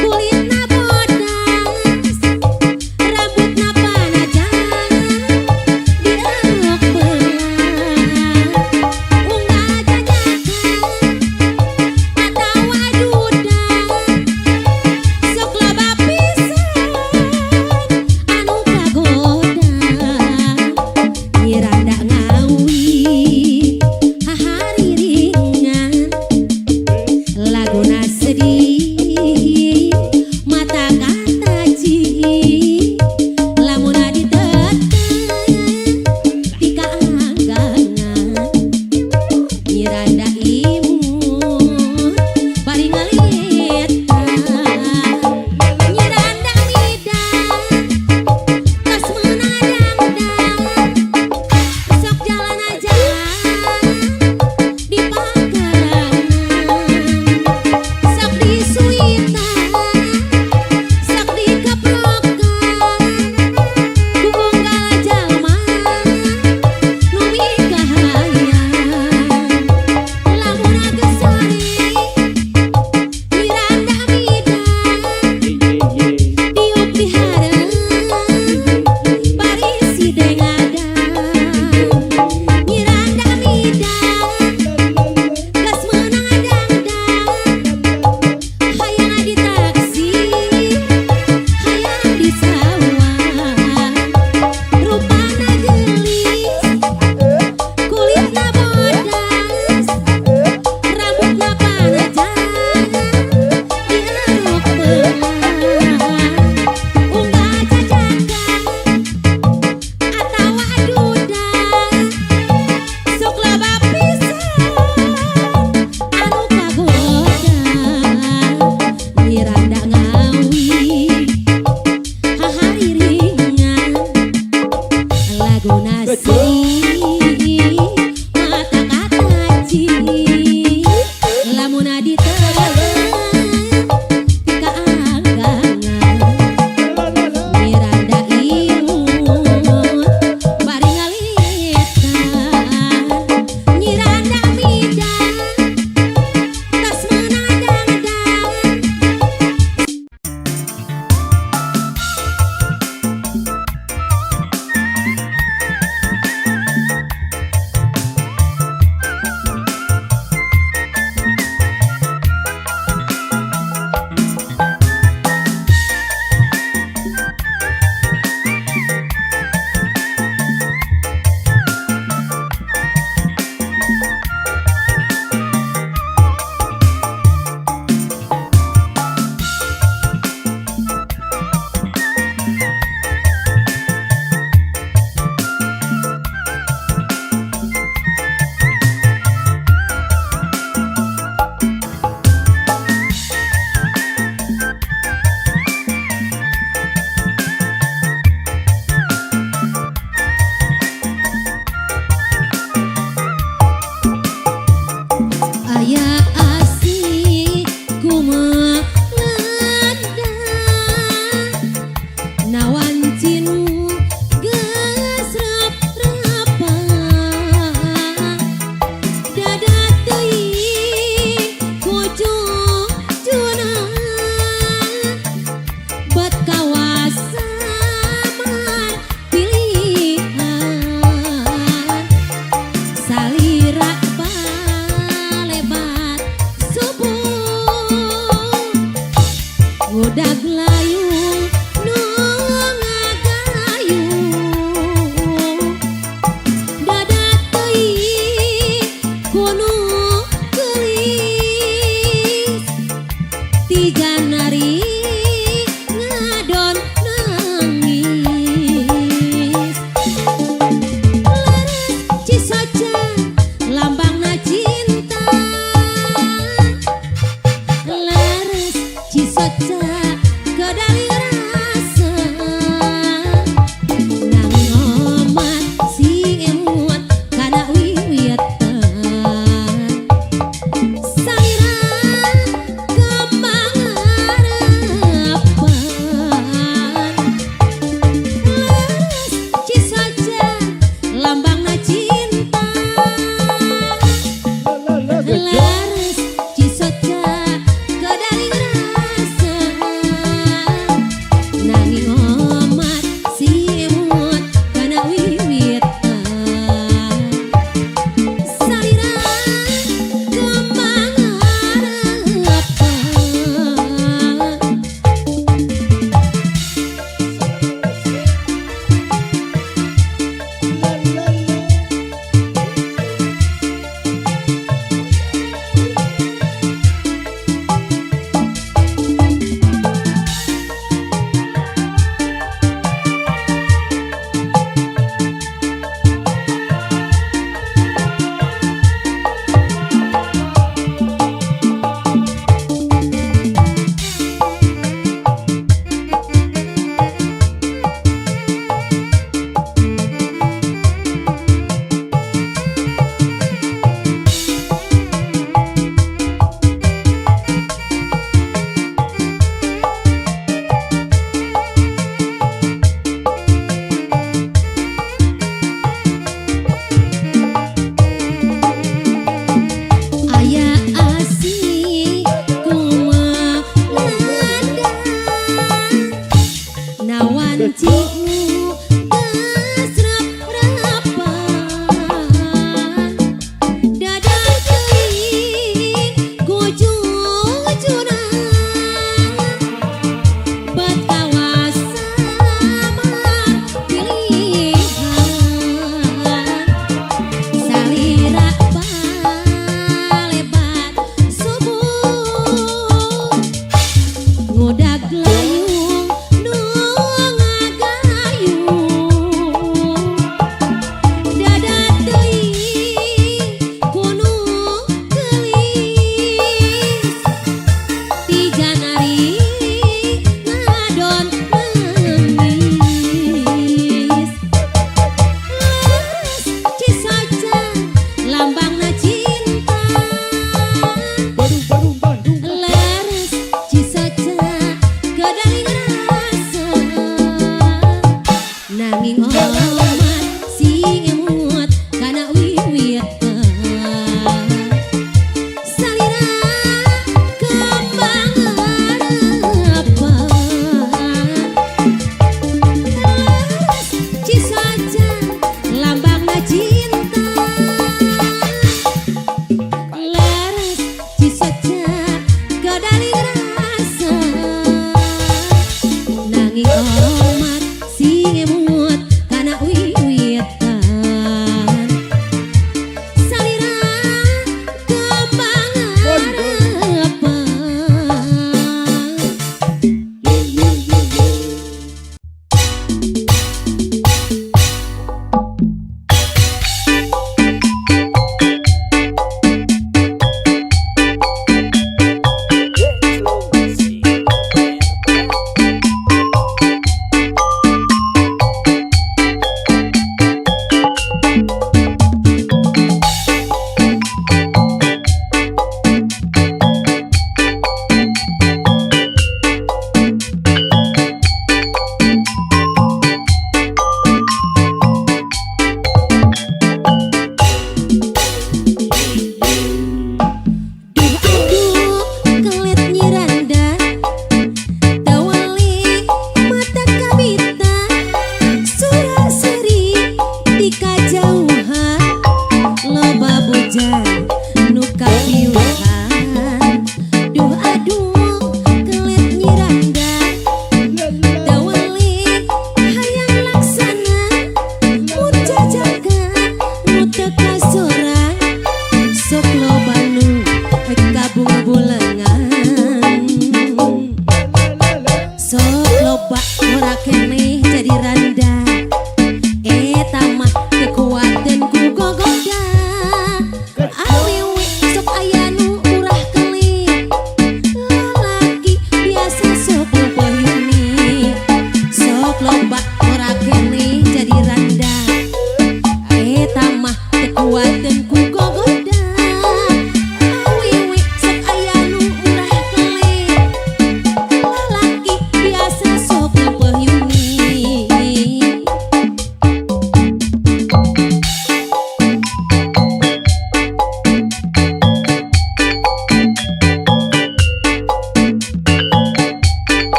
Kulitna bodas, rambutna Nanging omat sing emut kana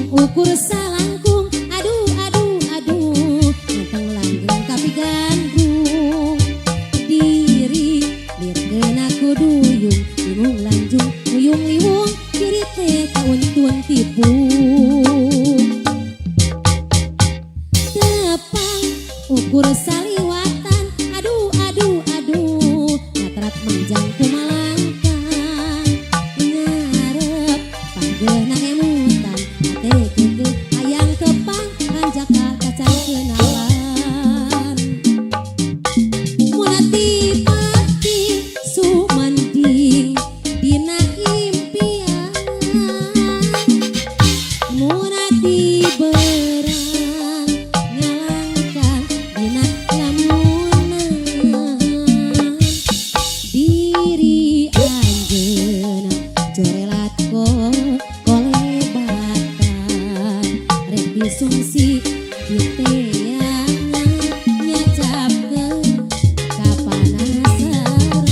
Ukur salangkung, aduh aduh aduh, mentang langgeng tapi gandrung. Diri lirkeun aku duyung, bingung lanjung, muyung liwung, diri teh kauntuan tipu. Tepang ukur saliwatan, aduh aduh aduh, natrat menjang kumalangkan, ngarep panggeuhna emutan. Hayang tepang anjak kacan kenalan. Munati pati sumanding dina impian. Munati berang ngalangkan dina lamunan. Diri anjeuna corelat disungsi diteang nyacapkeun kapanasaran.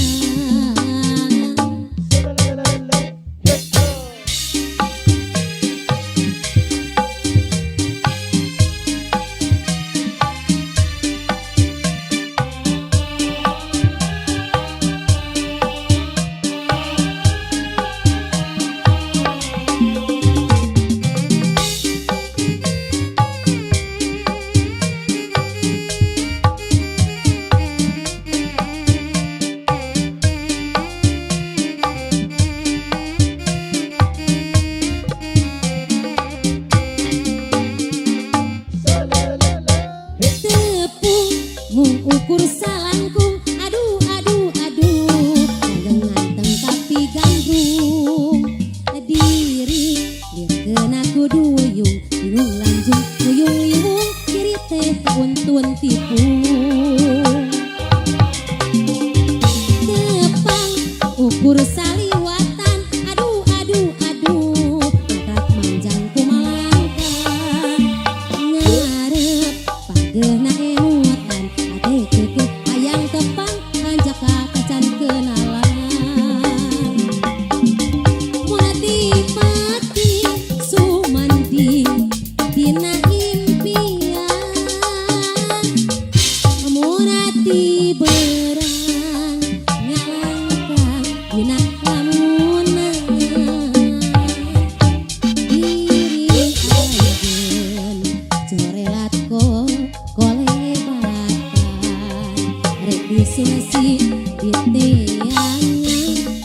Ukur salangkung, aduh aduh aduh, langgeng nganteng tapi gandrung. Diri lirkeun aku duyung, bingung lanjung, muyung liwung, diri teh kauntun tipu. Tepang ukur saliwatan, aduh aduh aduh, natrat manjang kumalangkan, ngarep panggeuhna emutan. Hayang tepang anjak kacan kenalan. Munati pati sumanding dina impian. Munati berang ngalangkang dina lamunan. Diri anjeun corelat disungsi diteang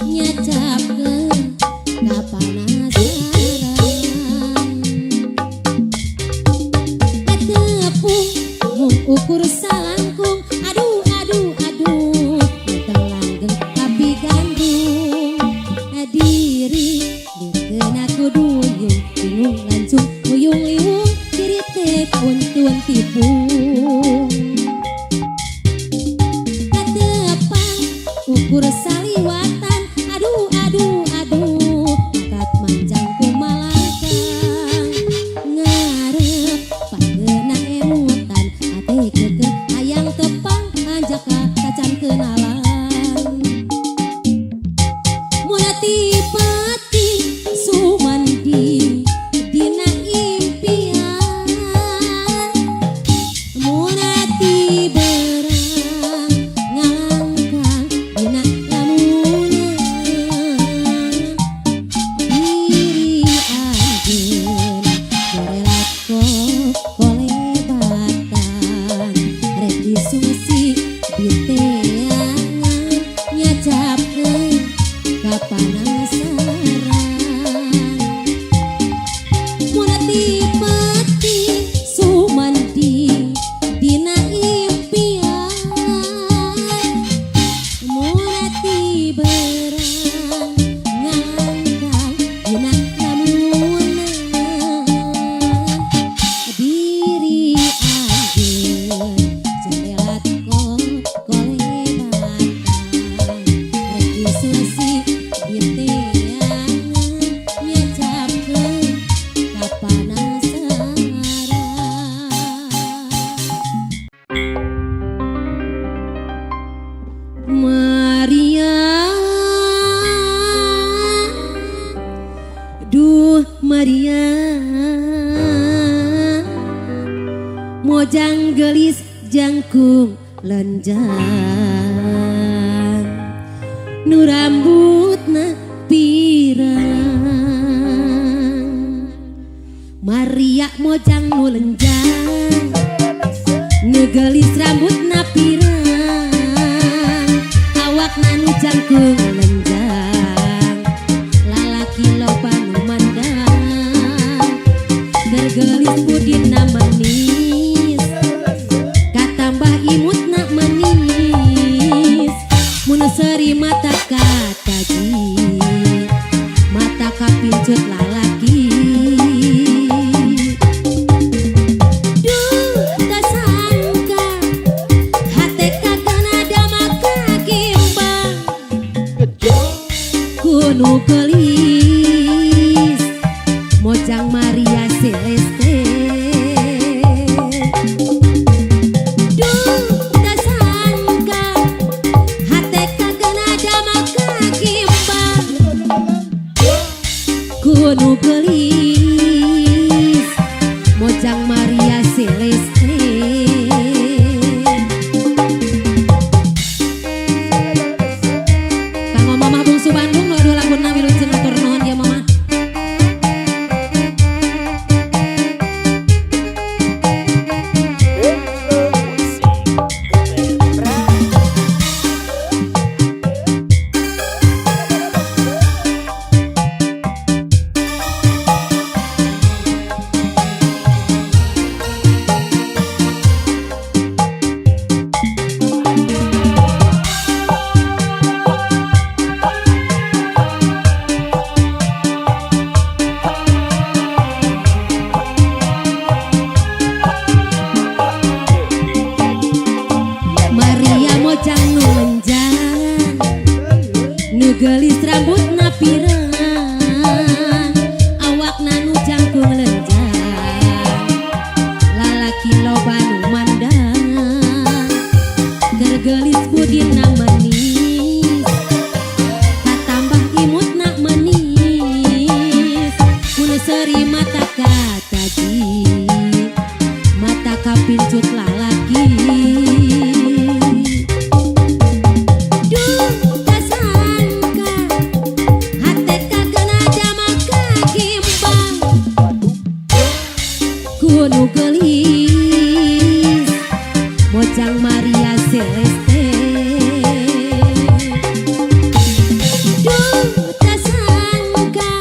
nyacapkeun kapanasaran. Tepung ukur salangkung, aduh aduh aduh, mentang langgeng tapi gandrung. Diri lirkeun aku duyung, bingung lanjung, muyung liwung, diri teh kauntun tipu. Ukur saliwatan. Maria, duh Maria, mojang gelis jangkung lenjang, nu rambutna pirang. Maria mojang nu lenjang, nu gelis rambutna pirang, awakna nu jangkung lenjang, lalaki loba nu mandang, tergelis budina manis, katambah imutna manis, mun seuri mata kataji, mata kapincut lalaki. Nu gelis mojang Maria Celeste, duh da sangka hate kagana dama kagimbang, ku nu gelis mojang Maria Celeste. Kanggo Mamah Bungsu Bandung gelis rambutna pirang, awakna nu jangkung lenjang, lalaki loba nu mandang, tergelis budina manis, katambah imutna manis, mun seuri mata kataji, mata kapincut lalaki. Nu gelis mojang Maria Celeste, duh da sangka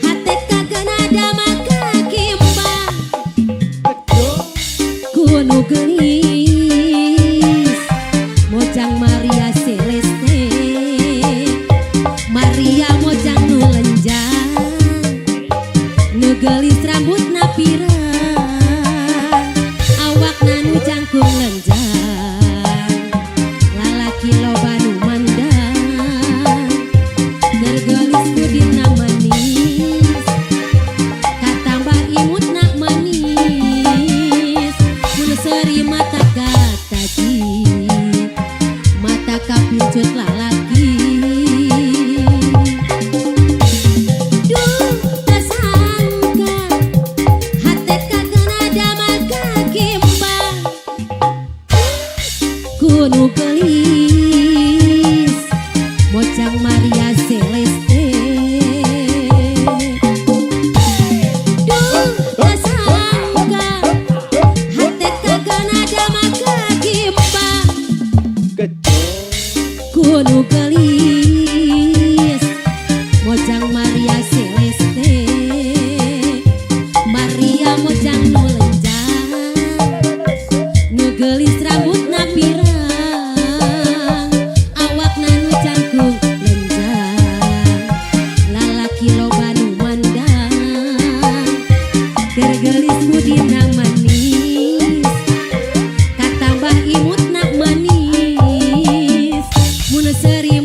hate kagana dama kagimbang, ku nu gelis mojang Maria Celeste. Maria mojang nu lenjang, nu gelis rambutna pirang, jangkung lenjang, lalaki loba nu mandang, tergelis budina manis, katambah imutna manis, mun seuri mata kataji, mata kapincut lalaki. Nu gelis mojang Maria Celeste, duh da sangka hate kagana dama kagimbang, ku nu gelis mojang Maria Celeste. Maria mojang nu lenjang, nu gelis rambutna pirang, tergelis budina manis, katambah imutna manis, mun seuri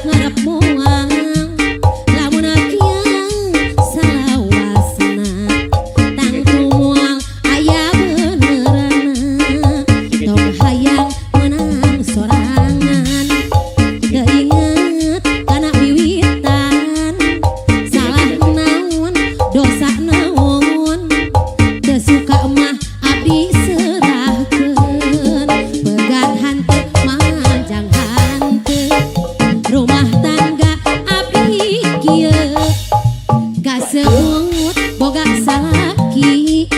ngarep moal lamun kieu salawasna tangtu moal aya beneranna tong hayang menang sorangan teu inget kana wiwitan salah naon dosa naon teu suka mah abdi serahkeun pegat hanteu manjang hanteu rumah tangga abdi kieu kasebut boga salaki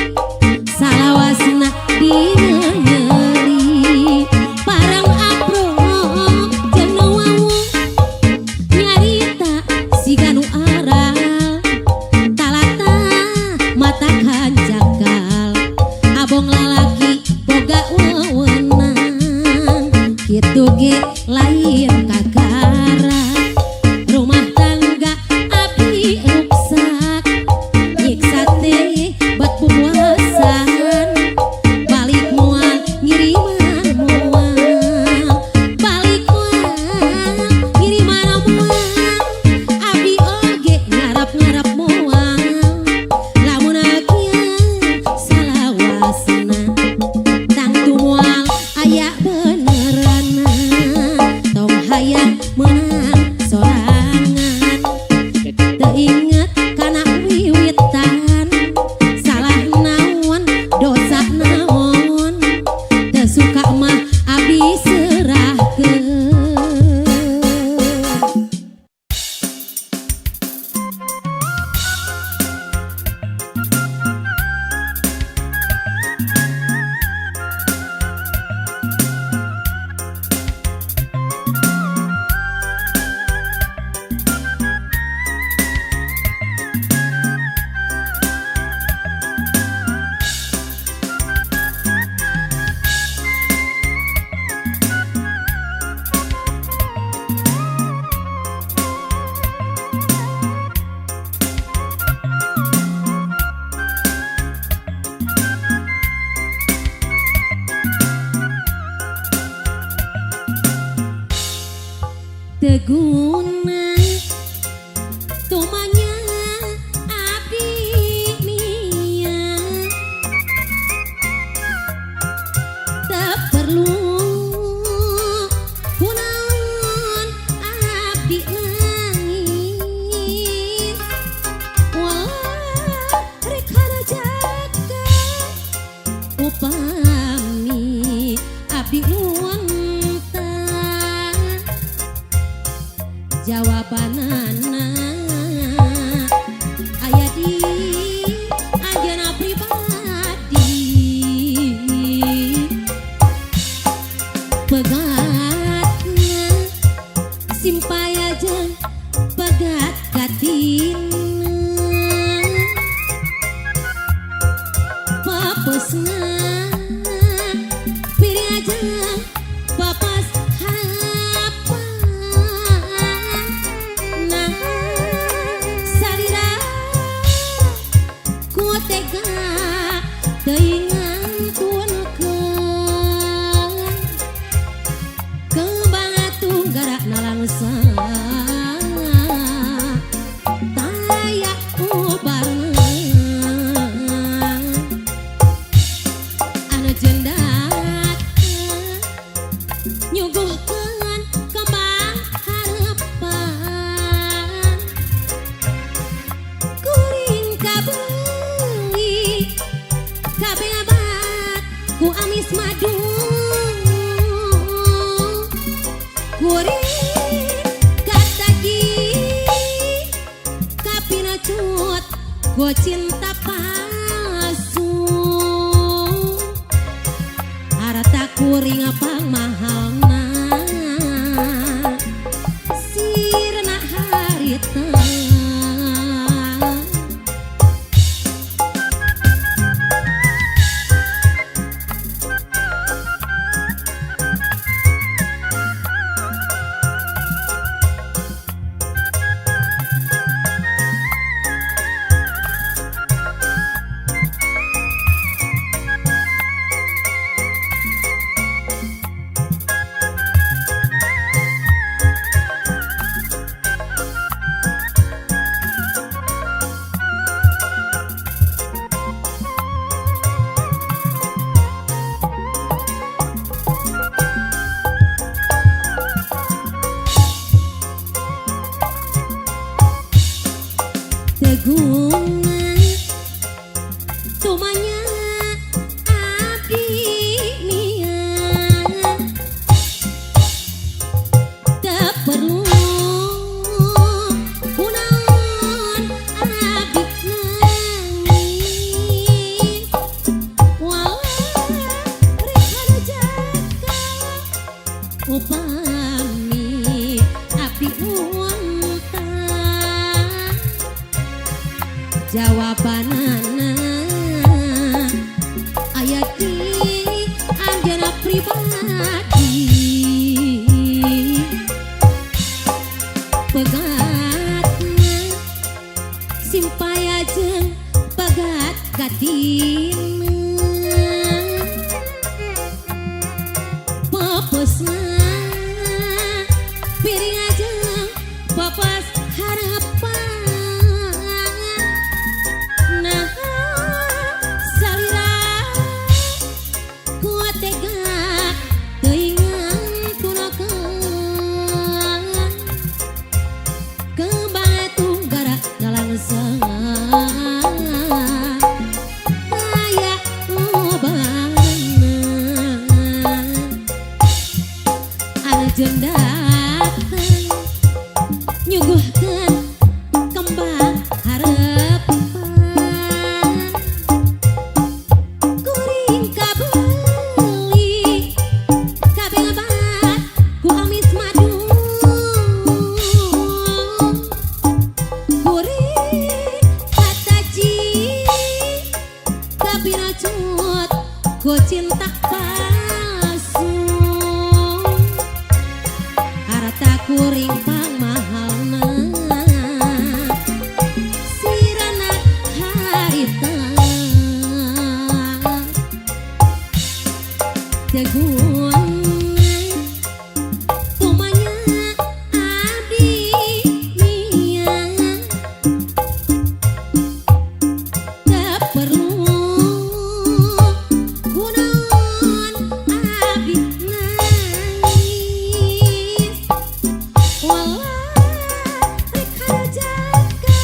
salawasna dina nyeri parang aprok jeung nyarita siga nu aral talata mata kanjakal abong lalaki boga wewenang kitu ge lain kakara rumah tangga abdi ruksak nyiksa teh bat pupuasan balik moal ngiriman moal balik moal ngiriman moal abdi oge ngarap-ngarap moal lamun kieu salawasna tangtu moal aya beneranna tong hayang menang sorangan teu inget kana wiwitan salah naon dosa naon teu suka mah abdi serahkeun. Teguna tumanya abdi nia teu perlu kunaon abdi nangis walau rek harajaka upami abdi muntah jawabanana aya di anjeunna pribadi pegatna simpaya jeung pegat katina papesna pilih aja papas hapa nah sarira ku tega teuing ngantunkeun kembang atuh garakna langsung taya ubarna anu jendak nyuguhkeun kembang harepan kuring kabeuli kabeh abad ku amis madu kuring katagi kapina cut ku cinta palsu harta kuring apang mahalna sirna harita tegungan tumanya abdi niat teu perlu kunaon abdi nangis walau rek harajaka upami abdi untan jawabanana aya di anjeunna pribadi pegatna simpaya jeung pegat gatina popesna piring ajeng popes harapan nah salira ku tega teuingan tunakeun kembang tunggara ngalangsang aya lobangan anu jeung datang nyuguhkeun kembang harapan kuring kabeuli kabeh ngabat ku amis madu kuring kataji kapiracut ku cinta palsu harta kuring pangmahalna sirana harita teguan tumanya abdi niat teu perlu kunaon abdi nangis walau rek harajaka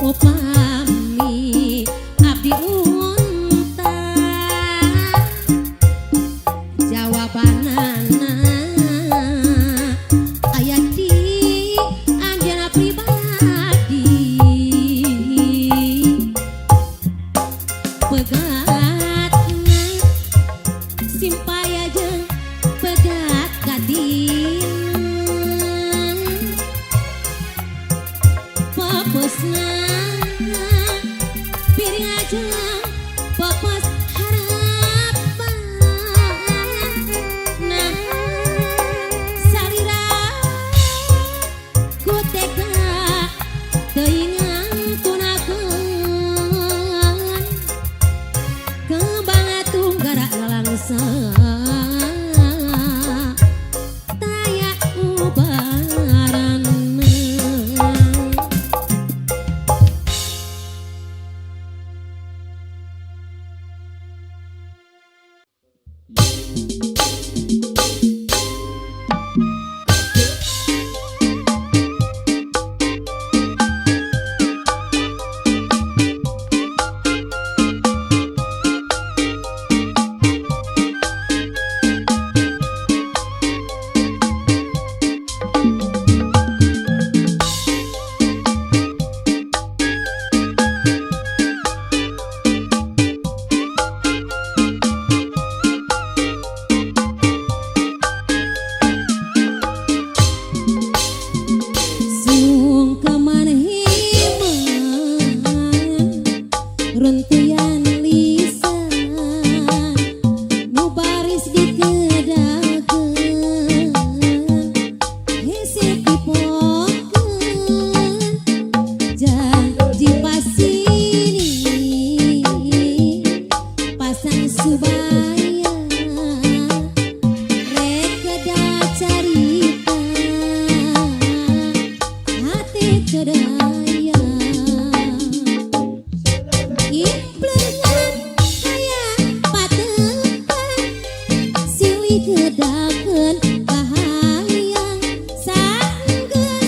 upami abdi untan jawabanana aya di anjeunna pribadi pegatna simpaya jeung pegat gatina popesna piring ajeng popes harapan nah salira ku tega teuingan tunakeun kembang tunggara ngalangsang taya ubaranna sungkeman himan runtuyan lisan nu baris dikedakeun hese dipokeun janji pasini pasang subaya rek kedah carita hati kedaya implengan hayang patepan silih kedakeun kahayang sanggeus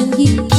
langit